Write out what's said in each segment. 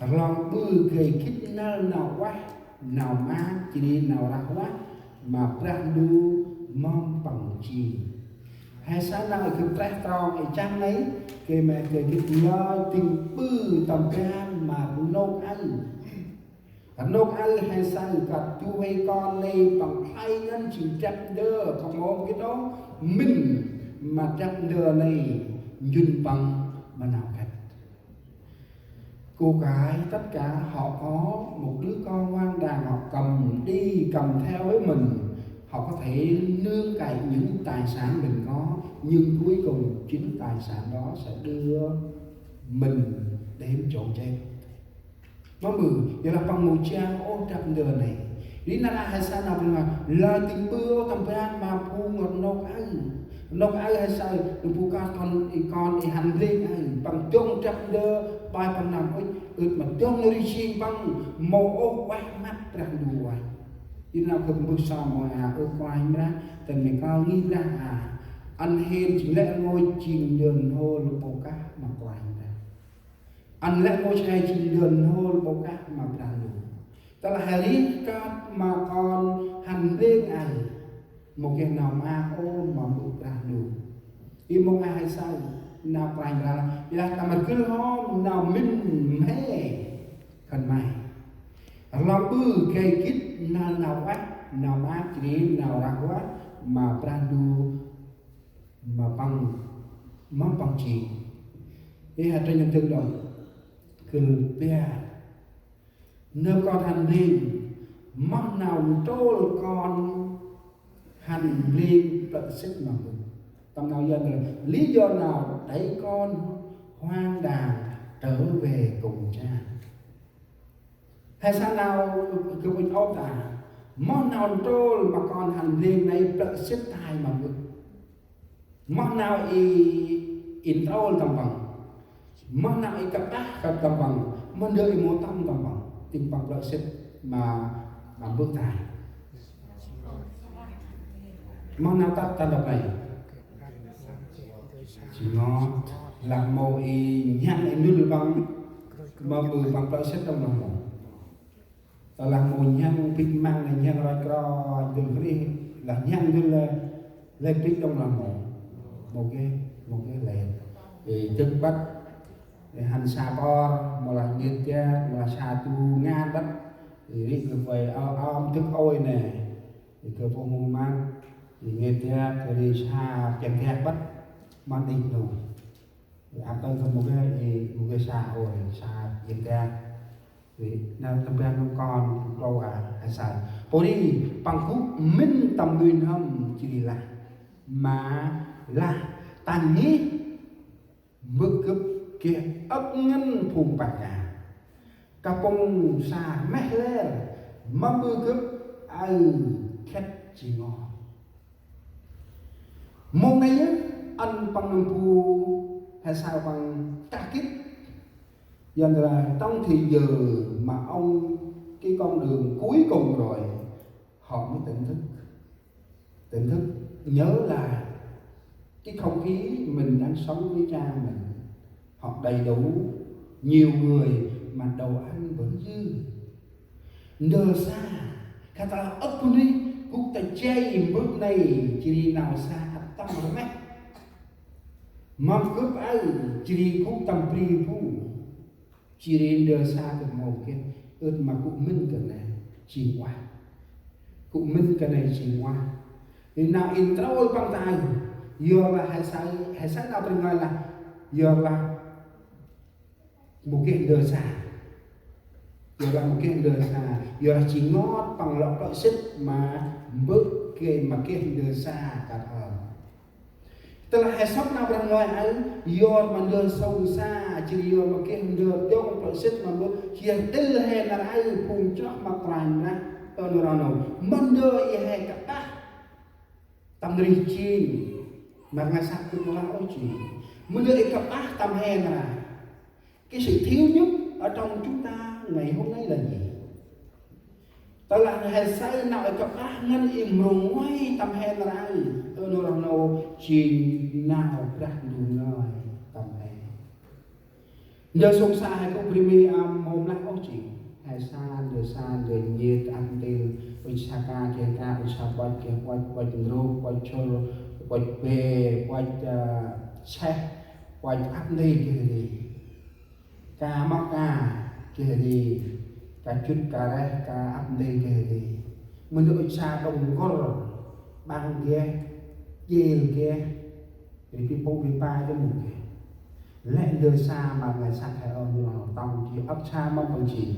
lòng bư gây kít nào quá nào má chỉ đi nào ra quá mà brandu mong bằng chi hay sáng nào cứ trái to cái trang ấy cái mẹ cái lo tình bư tầm can mà nông ăn hay sang cả chú hay con này bằng hai ngân chỉ chặt đơ không ôm cái đó mình mà chặt đơ này dùn bằng mà nào khách cô gái tất cả họ có một đứa con hoang đàn họ cầm theo với mình họ có thể nương cậy những tài sản mình có nhưng cuối cùng chính tài sản đó sẽ đưa mình đến chỗ chết. Nó vậy là bằng một trang ô trăm đời này đi na hay sao nào mà là tình bưa tầm ban mà phu ngọt nông ăn hay sao được phu con hành lên bằng trong trăm đời bài bằng nằm mà trong nơi chi bằng màu ô quay mắt rằng đùa đi nào không bước sau mọi ô quay ra tình mình cao nghĩ ra anh hên chỉ lẽ ngôi chìm đường hồ bộ cá mà quay ra anh lẽ ngôi trai chìm đường hồ bộ cá mà ra đủ ta là hãy các mà còn hành lên một cái nào mà ô mà bước ra đủ đi mong ai sao nào quay ra là ta mà cứ ho nào mình mê cần mày lòng bư cây kít nào quá nào má chỉ nào ra quá mà brandu mà bằng món bằng chỉ để hạt trên nhận thức đó cứ bia nếu con hành lên món nào trôi con hành lên tận sức mà mình tâm nào dân rồi lý do nào đẩy con hoang đàn trở về cùng cha hay sao nào cứ mình ôm ta món nào trôi mà con hành lên này tận sức tài mà mình món nào in trôi tầm bằng món nào cặp tắc tầm bằng món đời mua tâm tầm bằng tình bằng lợi sức mà bước tài món nào ta đọc này chỉ nó làm màu nhang nút bằng mà bự bằng lợi sức trong lòng ta làm màu nhang pin mang này nhang rồi cro đường cái là nhang như là lên tích trong lòng một cái lệ thì chất bắt để hành xa bo mà là như cha mà là xa tu ngan đất thì đi cứ về om thức ôi nè thì cứ phong mù mang thì nghe cha thì đi xa kèm theo bắt mang đi đủ thì áp tới một cái xa ôi xa kèm theo thì nên tâm ra nó con lâu hay sao bố đi bằng phút minh tầm nguyên hâm chỉ là mà là tàn nhí bước cấp kia ấp ngân phùng bạc nhà cà bông xa mét lên mà bước cấp khét chỉ ngò mong này anh bằng phù hay sao bằng ca kích dần là trong thì giờ mà ông cái con đường cuối cùng rồi họ mới tỉnh thức nhớ là cái không khí mình đang sống với cha mình họ đầy đủ nhiều người mà đầu ăn vẫn dư nơ xa kata ấp đi cũng tại chay bước này chỉ đi nào xa tâm mà mẹ mong cướp ai chỉ đi cũng tâm pri phu chỉ đi nơ xa được một cái mà cũng minh cái này chỉ qua cũng minh cái này chỉ qua thì nào in trâu bằng tay giờ là hay sai nào bên ngoài là giờ là một cái đời xa giờ là một cái đời xa giờ là chỉ ngót bằng lợi sức mà bước kia mà cái đời xa cả tức là hay sắp nào bên ngoài ấy giờ mà đời sâu xa chỉ giờ mà cái đời trong lợi sức mà bước chỉ là hay là ai cùng cho mà toàn ra ở nó nào mình đời hay cả ta tâm linh chi mà ngay sắc cũng là ôi chị mình đưa cặp tâm hèn là cái sự thiếu nhất ở trong chúng ta ngày hôm nay là gì ta là hay say nào cặp ngân im rùng quay tâm hèn là ai nó nào chỉ nào ra đủ lời tâm hèn Nhờ sông xa hay có primi hôm nay ông chỉ hay xa đời nhiệt ăn tiền với xa ca kia ca với xa quay kia quay rô quay chô quay bè quay xe quay áp đi kia đi ca mắc ca kia đi ca chút ca đấy ca áp đi kia đi mình được xa đồng có bằng kia gì kia thì cái bộ bị ba cho mình lẽ đưa xa mà ngày xa thay ơn như là tông chỉ ấp xa mong bằng chỉ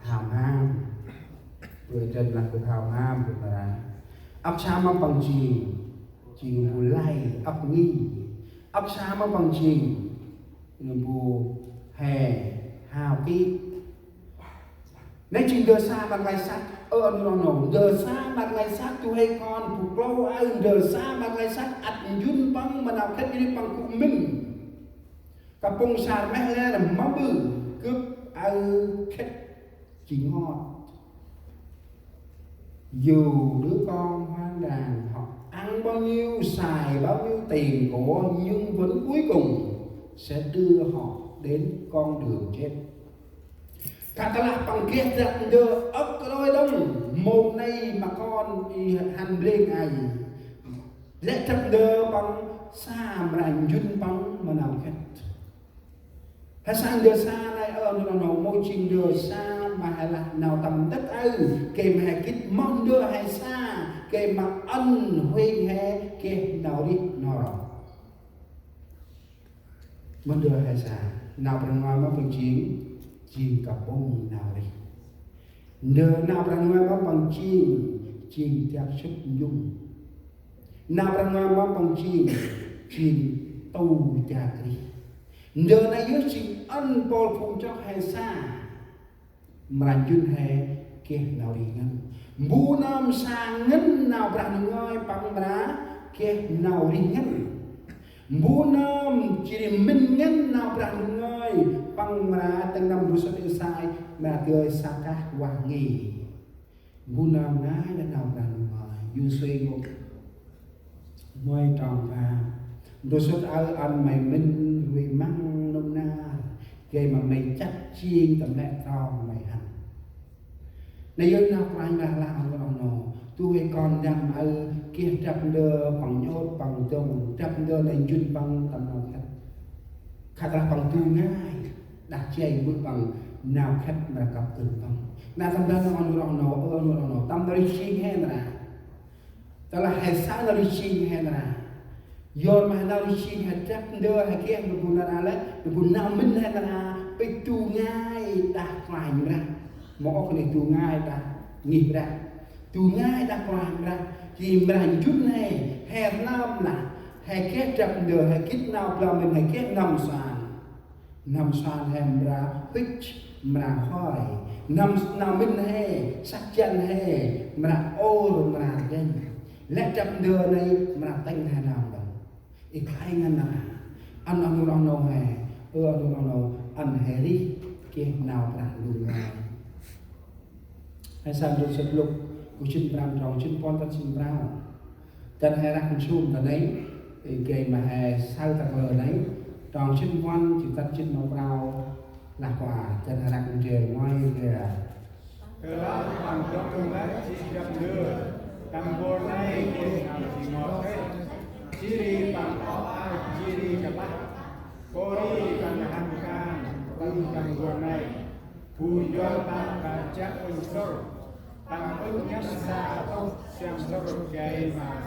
hào ham người trần là cực hào ham cực là ấp xa mong bằng chỉ bù lay ấp nghi ấp xa mong bằng chỉ bù hè hào kít nên chỉ đưa xa bằng ngày sát ơn nó nổ đưa xa bằng ngày sát tu hay con phục lâu ai đưa xa bằng ngày sát ắt dun băng mà nào kết đi bằng cụ mình cặp bông sàn mẹ lên là máu bự cướp ai kết chỉ ngọt dù đứa con hoang đàn họ ăn bao nhiêu xài bao nhiêu tiền của nhưng vẫn cuối cùng sẽ đưa họ đến con đường chết. Katalah pangkit dak đưa ấp đôi đông một nay mà con đi hành lên ai lẽ chắc đưa bằng xa mà dun bằng mà nào hết hay sang đưa xa này nó môi trường đưa xa mà hay là nào tầm đất ấy kèm hay kít mong đưa hay xa kèm mà ân huyên hay kèm nào đi nào rồi mong đưa hay xa nào bằng ngoài mà bằng chiến chim cặp bông nào đi nơ nào bằng ngoài mà bằng chim theo sức dung nào bằng ngoài mà bằng chim tu cha đi nơ này dưới chim ăn bol phun cho hay xa mà duyên hay kia nào đi ngân bu nam sang ngân nào bằng ngoài bằng đá kia nào đi ngân bu nam chỉ mình ngân nào bằng ngoài bằng mà từng năm du xuân sai mà cười sa ca hoàng nghỉ bu nam ngái đã nào bằng ngoài du suy một ngoài tròn và du xuân ở ăn mày minh vì măng nông na gây mà mày chắc chiên tầm lẹ tròn mày hẳn này dân nào anh là làm cái nó tôi còn nằm ở kia trap đơ bằng nhốt bằng tông trap đơ này chuyên bằng tầm nào khác khác là bằng tu ngay đặt chạy bước bằng nào khách mà gặp từng bằng na tâm đó nó tâm nó đi chiên hay là đó là hay sáng nó đi chiên hay là do mà nó đi chiên hay trap đơ hay kia được buồn là lấy được buồn nào mình hay là bị tu ngay đặt ngoài như ra mỗi cái này tu ngay đặt nghỉ ra tu ngay đặt ngoài ra thì mình chút này hè nam là hay kết trap đơ hay kết nào là mình hay kết nằm xoan hem ra pitch mà hỏi nằm bên hè sắc chân hè mà ô mà lên lẽ chậm đưa này mà tanh hà nào đó ít khai ngân à ăn nó hè nó ăn hè đi kia nào là luôn ngày hay sao được sập lục của chân bram tròn chân con ta chân bram chân hè ra con chum ta đấy thì kề mà hè sao ta lờ đấy tròn chân văn chỉ tắt chân màu rau là quả chân là đặc trề ngoài kìa Kelas bằng cho công tác chỉ gặp đưa cầm bồ này thì nào chỉ ngọt hết chỉ đi bằng họ ai chỉ đi gặp bắt cô đi bằng hàng can cầm bồ này phù do bằng cả chắc ứng sâu bằng ứng nhất xa tốt xem sâu gây mà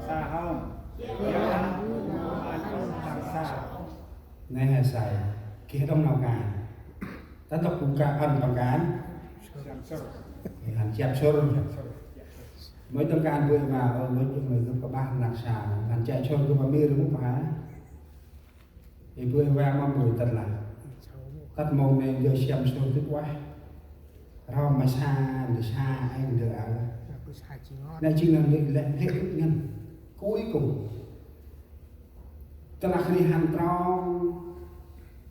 xa không do ăn bằng xa này là xài kia đông nào cả ta đọc cũng cả ăn bằng cán hành chép sôi mới tâm can vừa vào mới người có ba lạc xà hành chạy sôi cứ mà bia đúng không phải thì vừa vào mong người tật là tật mông nên giờ xem sôi tức quá rồi mà xa thì xa anh được ở này chỉ là lệ hết nhân cuối cùng ta là khi hành tròn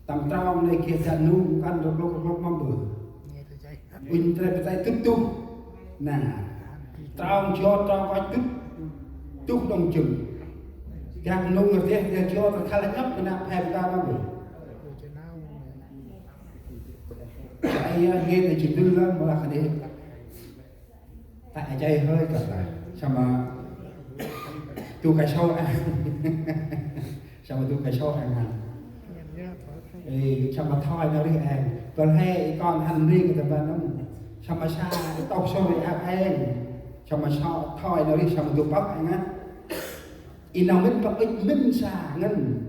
tầm tròn này kia là nung ăn được lúc mong bữa mình phải tay tiếp tục nè tròn cho phải tiếp đồng chừng càng nung rồi thế cho ta khai nhấp cái nào hẹp ta mong bữa chạy nghe thì chỉ đưa lên mà là cái gì tại chạy hơi cả lại sao mà tu cái sâu ăn sao mà tu cái sâu ăn hành thì sao mà thôi nó đi ăn còn hay con hành riêng người ta bảo nó sao mà xa tao sâu đi ăn sao mà sao thôi nó đi sao mà tu bóc ăn á in nào mình bóc mình xa ngân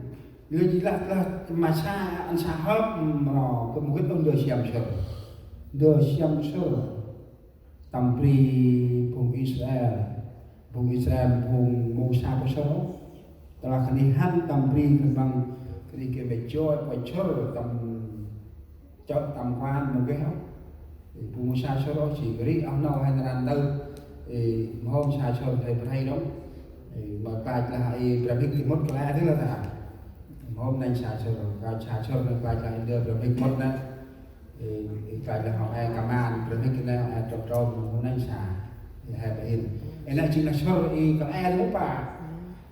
người gì là mà xa ăn xa hết mà có một cái ông đưa xem sơ tầm pri vùng Israel vùng Musa có số là cái này han tầm pri bằng cái cái về chơi tầm quan một cái học vùng Musa số đó chỉ cái ông nào hay là đâu thì hôm xa số thầy hay đó mà bài là hãy làm cái mất cái thứ là thà hôm nay xa số là bài là đưa làm cái mất đó cái là họ hay cảm ơn rồi cái này hay trộn trộn hôm nay xả hay vậy em lại chỉ là cho có ai đúng bà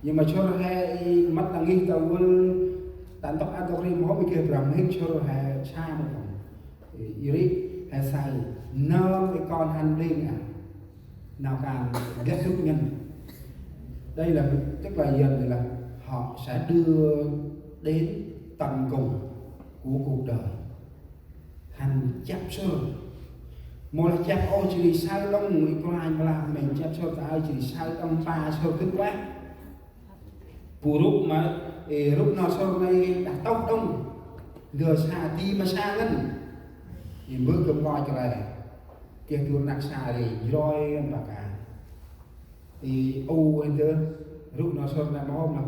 nhưng mà cho hay mắt là nghi tàu tận tốc ăn tàu đi mỗi cái kia làm hết cho hay sai một phần ý hay sai nơ cái con hành linh à nào càng ghét giúp nhân đây là tức là dần thì là họ sẽ đưa đến tận cùng của cuộc đời thành chấp sơ một là chấp ô chỉ sai lông người con ai mà làm mình chấp sơ ta chỉ sai tâm ba sơ kinh quá phù lúc mà lúc nào sơ này đặt tóc đông gờ xa đi mà xa ngân thì bước cầm coi cho này kia tuôn nặng xa thì roi bà cả thì ô anh tớ lúc nào sơ này mà hôm là